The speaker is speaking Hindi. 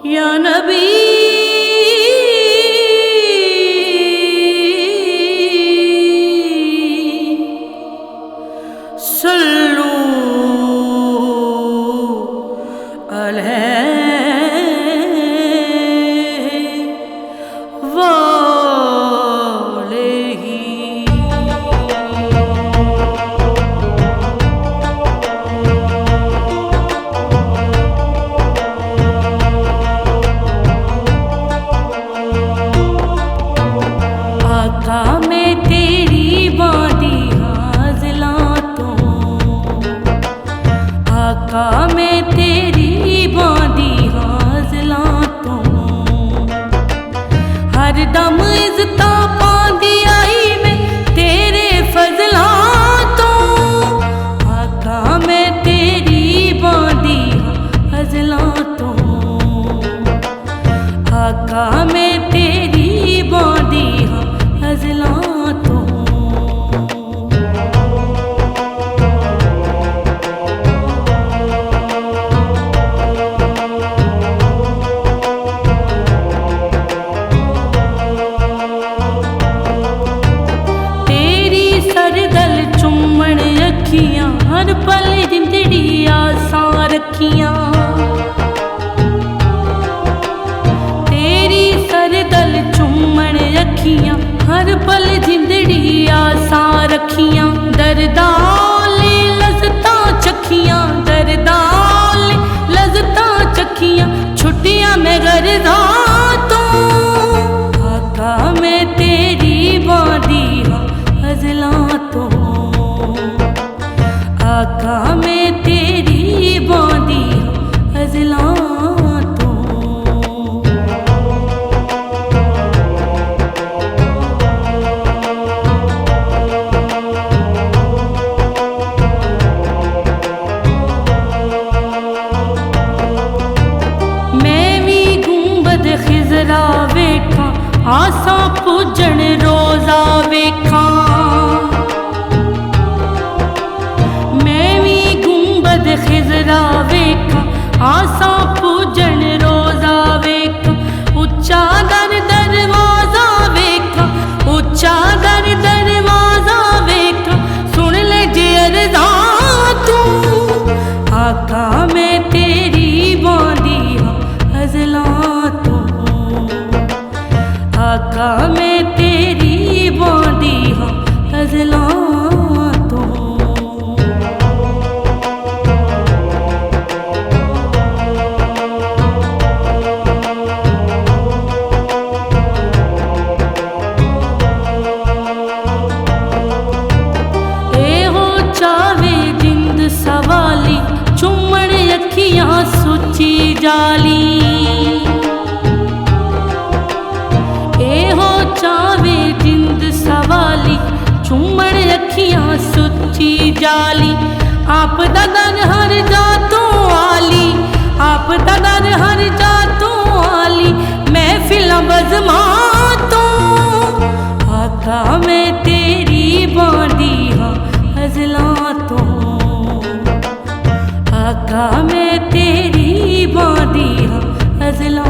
या नबी सल्लू अलैहि आका मैं तेरी बादी हाज़िलातों, आका मैं तेरी बादी हाज़िलातों, हर दम इज़्ज़ता पांदी आई मैं तेरे फज़लातों। आका मैं तेरी बादी हाज़िलातों, आका मैं तेरी बादी हाज़िलातों। तेरी सरदल चुम्मण अखियां, हर पल जिंदड़ी आसां रखियां। तेरी सरदल चुम्मण अखियां, हर पल जिंदड़ी आसां रखियां। दरदाले लज़्ज़तां चखियां, दरदाले लज़्ज़तां चखियां, छुट्टियां मैं ग़रज़ां तो। आका मैं तेरी बादी हाज़िलातों, आका मैं तेरी बादी हाज़िलातों। खिज़रा वेखां, आसां पुजण रोज़ा वेखां। मैं भी गुंबद खिज़रा वेखां, आसां पुजण रोज़ा वेखां। उच्चा दर दरवाज़ा वेखां, उच्चा दर दरवाज़ा वेखां, सुन ले जे अर्ज़ां तू। आका मैं तेरी बादी हाज़िलातों, आका मैं तेरी बादी हाज़िलातों। एहो चावे जिंद सवाली, चुम्मण अखियां सुची जाली। एहो चावे जिंद सवाली, चुम्मण अखियां सुची जाली। आप दा दर हर जातों आली, आप दा दर हर जातों आली, महफिलां बज़मातों। आका मैं तेरी बादी हाज़िलातों, आका मैं तेरी बादी हाज़िलातों।